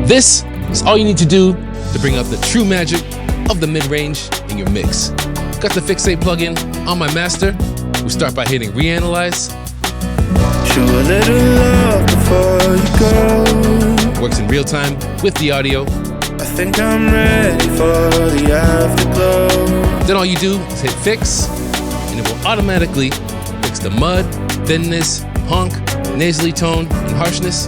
This is all you need to do to bring out the true magic of the mid-range in your mix. Got the Fixate plugin on my master. We start by hitting Reanalyze. Show a little love before you go. Works in real time with the audio. I think I'm ready for the afterglow. Then all you do is hit fix, and it will automatically fix the mud, thinness, honk, nasally tone, and harshness.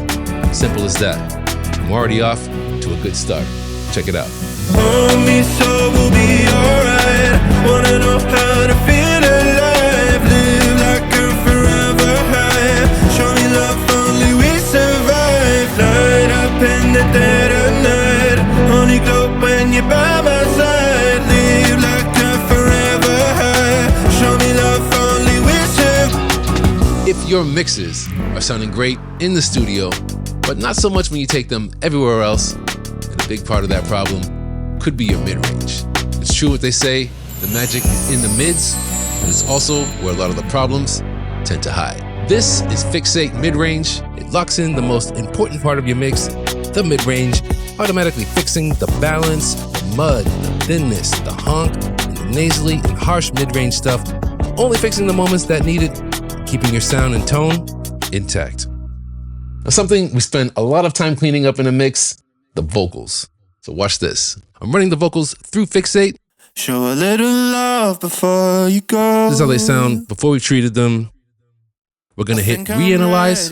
Simple as that. I'm already off to a good start. Check it out. Hold me so we'll be alright. Wanna know how to feel alive. Live like I'm forever high. Show me love, only we survive. Light up in the dead of night. Only glow when you're by my side. Live like I'm forever high. Show me love, only we survive. If your mixes are sounding great in the studio, but not so much when you take them everywhere else, and a big part of that problem could be your mid-range. It's true what they say, the magic is in the mids, but it's also where a lot of the problems tend to hide. This is Fixate Midrange. It locks in the most important part of your mix, the mid-range, automatically fixing the balance, mud, the thinness, the honk, and the nasally and harsh mid-range stuff, only fixing the moments that need it, keeping your sound and tone intact. Now, something we spend a lot of time cleaning up in a mix, the vocals. So watch this. I'm running the vocals through Fixate. Show a little love before you go. This is how they sound before we treated them. We're gonna hit Reanalyze.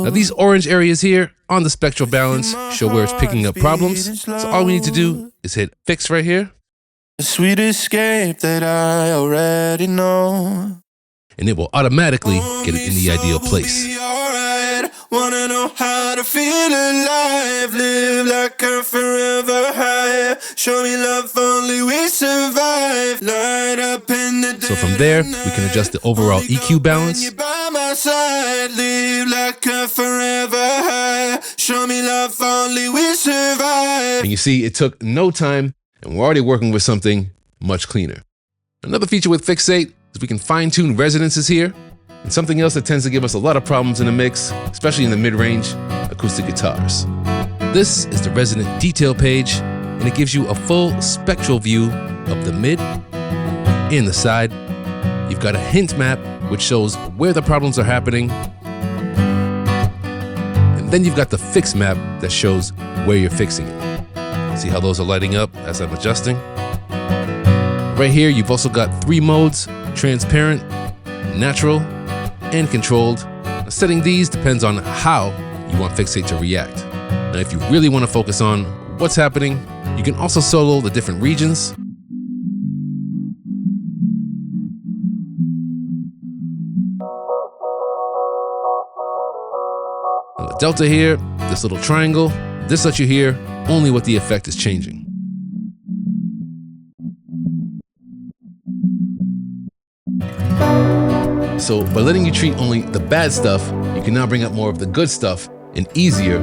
Now these orange areas here on the spectral balance show where it's picking up problems. So all we need to do is hit fix right here. A sweet escape that I already know. And it will automatically get it in the ideal place. Wanna know how to feel alive. Live like I'm forever high. Show me love, only we survive. Light up in the So from there, we can adjust the overall EQ balance. By my side, live like I'm forever high. Show me love, only we survive. And you see, it took no time, and we're already working with something much cleaner. Another feature with Fixate is we can fine-tune resonances here. And something else that tends to give us a lot of problems in a mix, especially in the mid-range, acoustic guitars. This is the resonant detail page, and it gives you a full spectral view of the mid and the side. You've got a hint map, which shows where the problems are happening. And then you've got the fix map that shows where you're fixing it. See how those are lighting up as I'm adjusting? Right here, you've also got 3 modes: transparent, natural, and controlled. Now, setting these depends on how you want Fixate to react. Now, if you really want to focus on what's happening, you can also solo the different regions. Now, the delta here, this little triangle, this lets you hear only what the effect is changing. So by letting you treat only the bad stuff, you can now bring up more of the good stuff and easier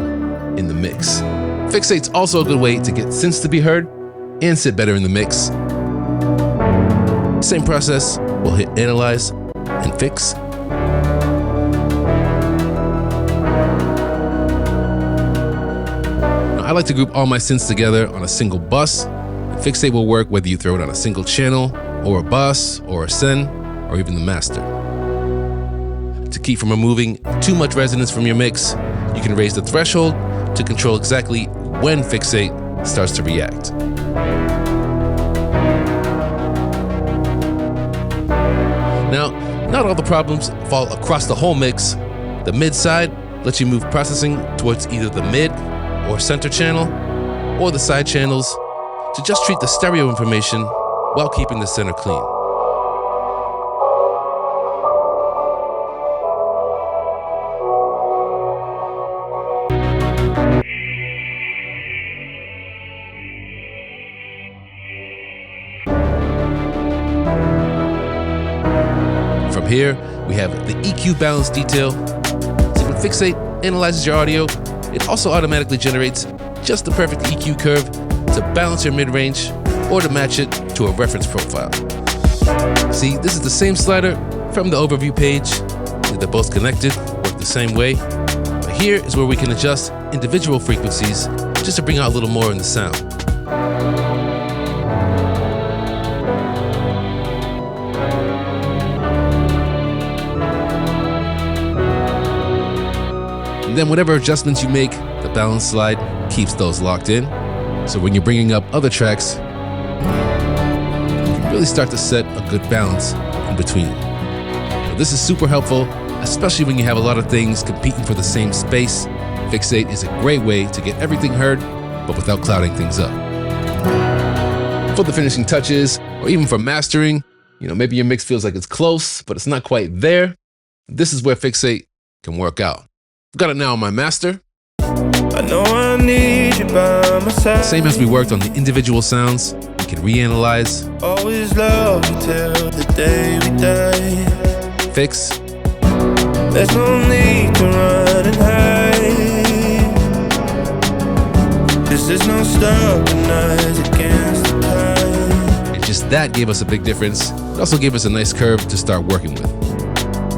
in the mix. Fixate's also a good way to get synths to be heard and sit better in the mix. Same process, we'll hit Analyze and Fix. Now, I like to group all my synths together on a single bus. Fixate will work whether you throw it on a single channel, or a bus, or a send, or even the master. To keep from removing too much resonance from your mix, you can raise the threshold to control exactly when Fixate starts to react. Now, not all the problems fall across the whole mix. The mid side lets you move processing towards either the mid or center channel, or the side channels, to just treat the stereo information while keeping the center clean. From here, we have the EQ balance detail. So when Fixate analyzes your audio, it also automatically generates just the perfect EQ curve to balance your mid-range or to match it to a reference profile. See, this is the same slider from the overview page. They're both connected, work the same way. But here is where we can adjust individual frequencies just to bring out a little more in the sound. And then whatever adjustments you make, the balance slide keeps those locked in. So when you're bringing up other tracks, you can really start to set a good balance in between. Now, this is super helpful, especially when you have a lot of things competing for the same space. Fixate is a great way to get everything heard, but without clouding things up. For the finishing touches, or even for mastering, maybe your mix feels like it's close, but it's not quite there. This is where Fixate can work out. I've got it now on my master. I know I need you by my side. Same as we worked on the individual sounds, we can reanalyze. Always love you till the day we die. Fix. There's no need to run and hide. This is no stopping us against the tide. And just that gave us a big difference. It also gave us a nice curve to start working with.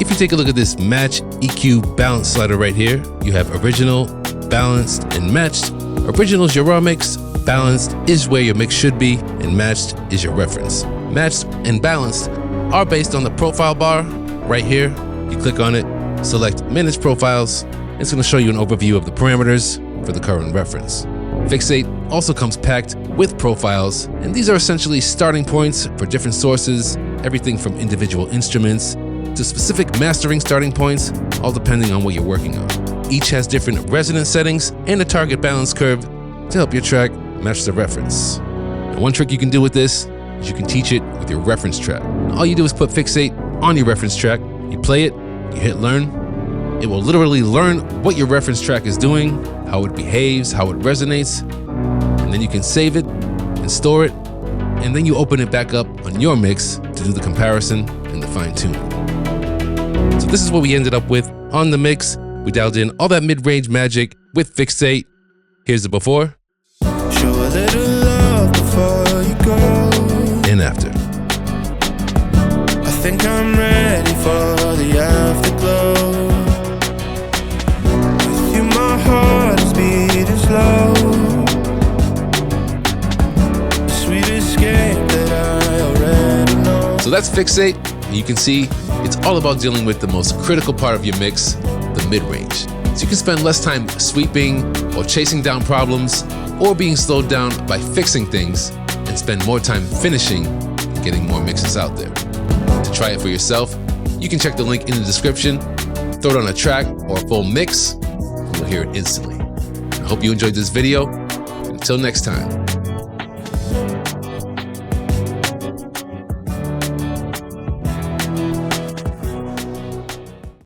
If you take a look at this match EQ balance slider right here, you have original, balanced, and matched. Original is your raw mix, balanced is where your mix should be, and matched is your reference. Matched and balanced are based on the profile bar right here. You click on it, select Manage Profiles. It's going to show you an overview of the parameters for the current reference. Fixate also comes packed with profiles, and these are essentially starting points for different sources, everything from individual instruments to specific mastering starting points, all depending on what you're working on. Each has different resonance settings and a target balance curve to help your track match the reference. And one trick you can do with this is you can teach it with your reference track. All you do is put Fixate on your reference track, you play it, you hit learn. It will literally learn what your reference track is doing, how it behaves, how it resonates, and then you can save it and store it, and then you open it back up on your mix to do the comparison and the fine-tuning. So this is what we ended up with on the mix. We dialed in all that mid-range magic with Fixate. Here's the before. Show a little love before you go. And after. I think I'm ready for the afterglow. With you my heart is beating slow. The sweet escape that I already know. So that's Fixate. And you can see it's all about dealing with the most critical part of your mix, the mid-range. So you can spend less time sweeping or chasing down problems or being slowed down by fixing things and spend more time finishing and getting more mixes out there. To try it for yourself, you can check the link in the description, throw it on a track or a full mix, and you'll hear it instantly. I hope you enjoyed this video. Until next time.